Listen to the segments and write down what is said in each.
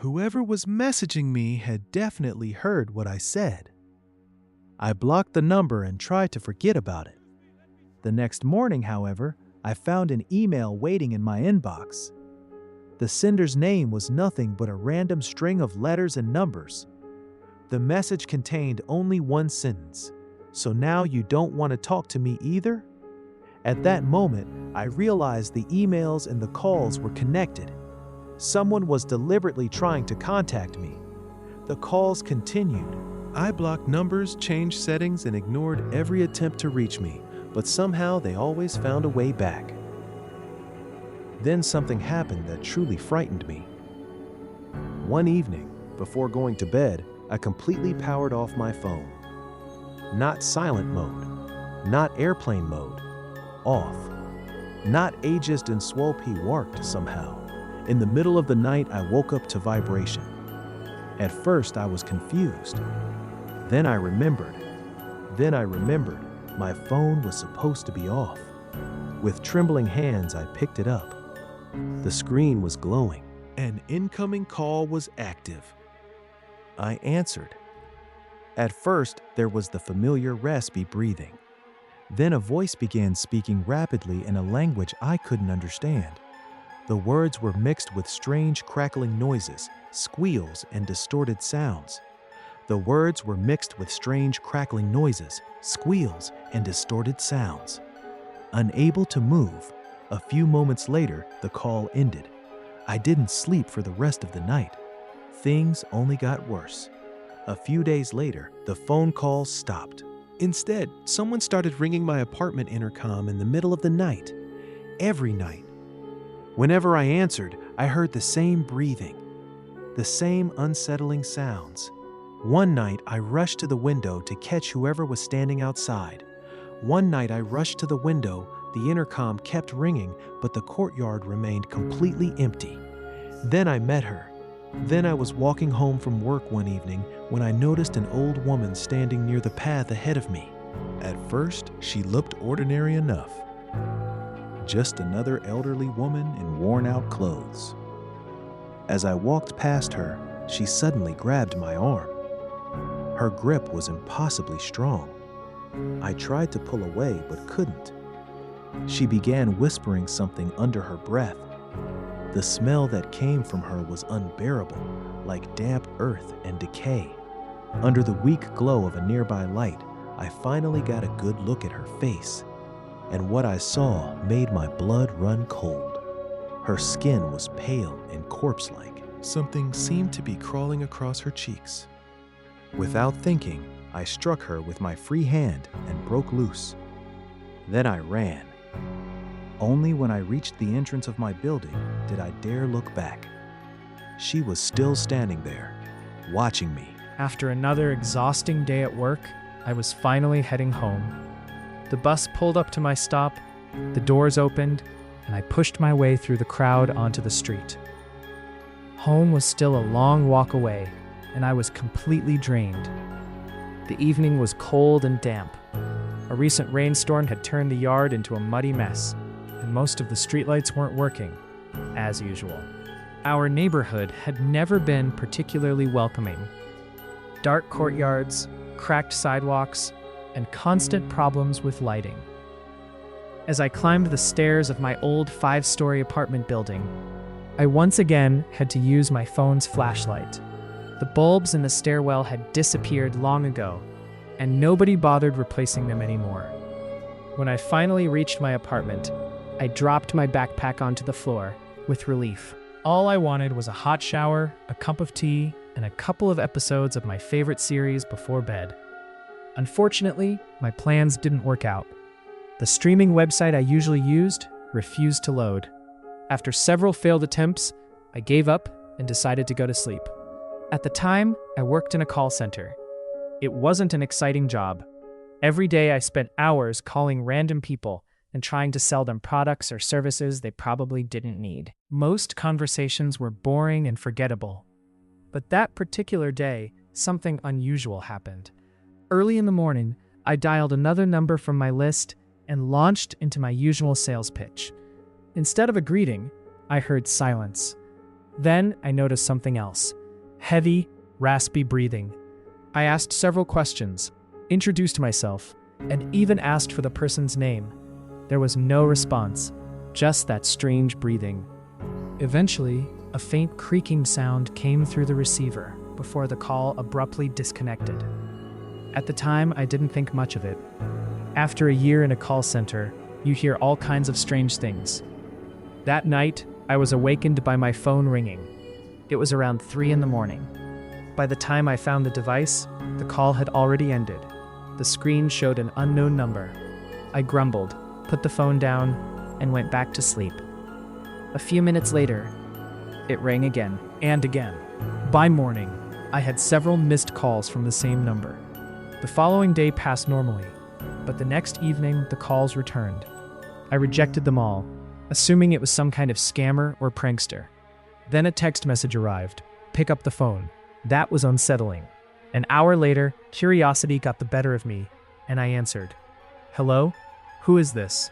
Whoever was messaging me had definitely heard what I said. I blocked the number and tried to forget about it. The next morning, however, I found an email waiting in my inbox. The sender's name was nothing but a random string of letters and numbers. The message contained only one sentence: "So now you don't want to talk to me either?" At that moment, I realized the emails and the calls were connected. Someone was deliberately trying to contact me. The calls continued. I blocked numbers, changed settings, and ignored every attempt to reach me, but somehow they always found a way back. Then something happened that truly frightened me. One evening, before going to bed, I completely powered off my phone. Not silent mode, not airplane mode, off. Not ageist and swolpy worked somehow. In the middle of the night, I woke up to vibration. At first, I was confused. Then I remembered my phone was supposed to be off. With trembling hands, I picked it up. The screen was glowing. An incoming call was active. I answered. At first, there was the familiar raspy breathing. Then a voice began speaking rapidly in a language I couldn't understand. The words were mixed with strange crackling noises, squeals, and distorted sounds. The words were mixed with strange crackling noises, squeals, and distorted sounds. Unable to move, a few moments later, the call ended. I didn't sleep for the rest of the night. Things only got worse. A few days later, the phone calls stopped. Instead, someone started ringing my apartment intercom in the middle of the night. Every night. Whenever I answered, I heard the same breathing, the same unsettling sounds. One night, I rushed to the window to catch whoever was standing outside. One night, I rushed to the window. The intercom kept ringing, but the courtyard remained completely empty. Then I met her. Then I was walking home from work one evening when I noticed an old woman standing near the path ahead of me. At first, she looked ordinary enough. Just another elderly woman in worn-out clothes. As I walked past her, she suddenly grabbed my arm. Her grip was impossibly strong. I tried to pull away but couldn't. She began whispering something under her breath. The smell that came from her was unbearable, like damp earth and decay. Under the weak glow of a nearby light, I finally got a good look at her face, and what I saw made my blood run cold. Her skin was pale and corpse-like. Something seemed to be crawling across her cheeks. Without thinking, I struck her with my free hand and broke loose. Then I ran. Only when I reached the entrance of my building did I dare look back. She was still standing there, watching me. After another exhausting day at work, I was finally heading home. The bus pulled up to my stop, the doors opened, and I pushed my way through the crowd onto the street. Home was still a long walk away, and I was completely drained. The evening was cold and damp. A recent rainstorm had turned the yard into a muddy mess, and most of the streetlights weren't working, as usual. Our neighborhood had never been particularly welcoming. Dark courtyards, cracked sidewalks, and constant problems with lighting. As I climbed the stairs of my old 5-story apartment building, I once again had to use my phone's flashlight. The bulbs in the stairwell had disappeared long ago, and nobody bothered replacing them anymore. When I finally reached my apartment, I dropped my backpack onto the floor with relief. All I wanted was a hot shower, a cup of tea, and a couple of episodes of my favorite series before bed. Unfortunately, my plans didn't work out. The streaming website I usually used refused to load. After several failed attempts, I gave up and decided to go to sleep. At the time, I worked in a call center. It wasn't an exciting job. Every day I spent hours calling random people and trying to sell them products or services they probably didn't need. Most conversations were boring and forgettable. But that particular day, something unusual happened. Early in the morning, I dialed another number from my list and launched into my usual sales pitch. Instead of a greeting, I heard silence. Then I noticed something else. Heavy, raspy breathing. I asked several questions, introduced myself, and even asked for the person's name. There was no response, just that strange breathing. Eventually, a faint creaking sound came through the receiver before the call abruptly disconnected. At the time, I didn't think much of it. After a year in a call center, you hear all kinds of strange things. That night, I was awakened by my phone ringing. It was around 3 a.m. By the time I found the device, the call had already ended. The screen showed an unknown number. I grumbled, put the phone down, and went back to sleep. A few minutes later, it rang again and again. By morning, I had several missed calls from the same number. The following day passed normally, but the next evening the calls returned. I rejected them all, assuming it was some kind of scammer or prankster. Then a text message arrived. Pick up the phone. That was unsettling. An hour later, curiosity got the better of me, and I answered. Hello? Who is this?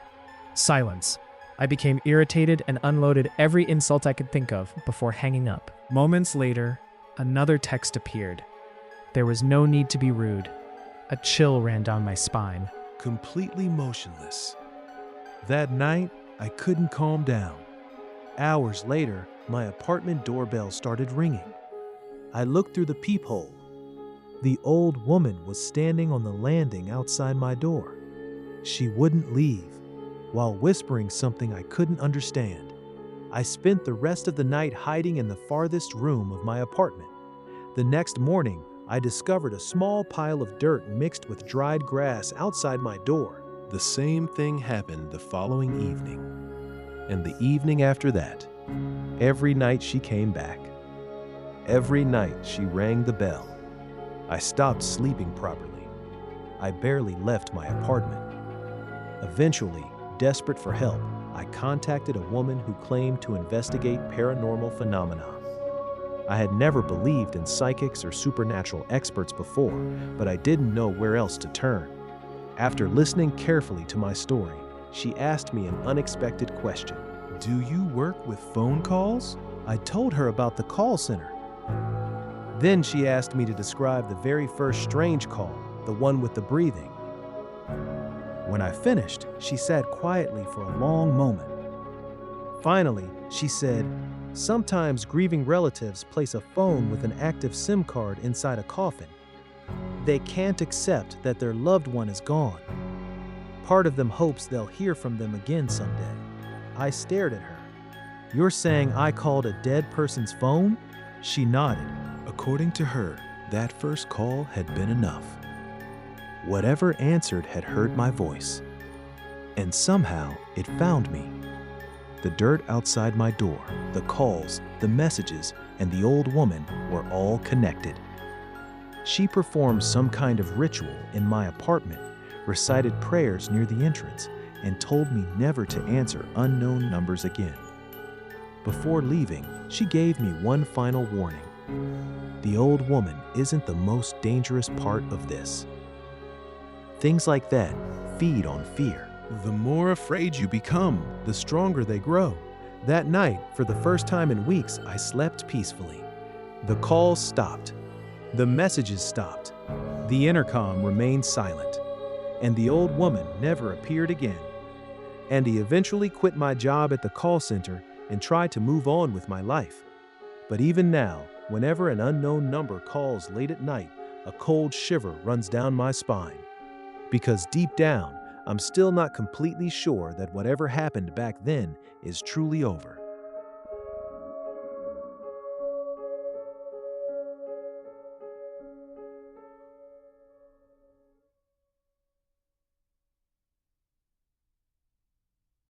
Silence. I became irritated and unloaded every insult I could think of before hanging up. Moments later, another text appeared. There was no need to be rude. A chill ran down my spine. Completely motionless. That night, I couldn't calm down. Hours later, my apartment doorbell started ringing. I looked through the peephole. The old woman was standing on the landing outside my door. She wouldn't leave, while whispering something I couldn't understand. I spent the rest of the night hiding in the farthest room of my apartment. The next morning, I discovered a small pile of dirt mixed with dried grass outside my door. The same thing happened the following evening, and the evening after that. Every night she came back. Every night she rang the bell. I stopped sleeping properly. I barely left my apartment. Eventually, desperate for help, I contacted a woman who claimed to investigate paranormal phenomena. I had never believed in psychics or supernatural experts before, but I didn't know where else to turn. After listening carefully to my story, she asked me an unexpected question. Do you work with phone calls? I told her about the call center. Then she asked me to describe the very first strange call, the one with the breathing. When I finished, she sat quietly for a long moment. Finally, she said, sometimes grieving relatives place a phone with an active SIM card inside a coffin. They can't accept that their loved one is gone. Part of them hopes they'll hear from them again someday. I stared at her. You're saying I called a dead person's phone? She nodded. According to her, that first call had been enough. Whatever answered had heard my voice, and somehow it found me. The dirt outside my door, the calls, the messages, and the old woman were all connected. She performed some kind of ritual in my apartment, recited prayers near the entrance, and told me never to answer unknown numbers again. Before leaving, she gave me one final warning. The old woman isn't the most dangerous part of this. Things like that feed on fear. The more afraid you become, the stronger they grow. That night, for the first time in weeks, I slept peacefully. The calls stopped. The messages stopped. The intercom remained silent. And the old woman never appeared again. Andy eventually quit my job at the call center and tried to move on with my life. But even now, whenever an unknown number calls late at night, a cold shiver runs down my spine. Because deep down, I'm still not completely sure that whatever happened back then is truly over.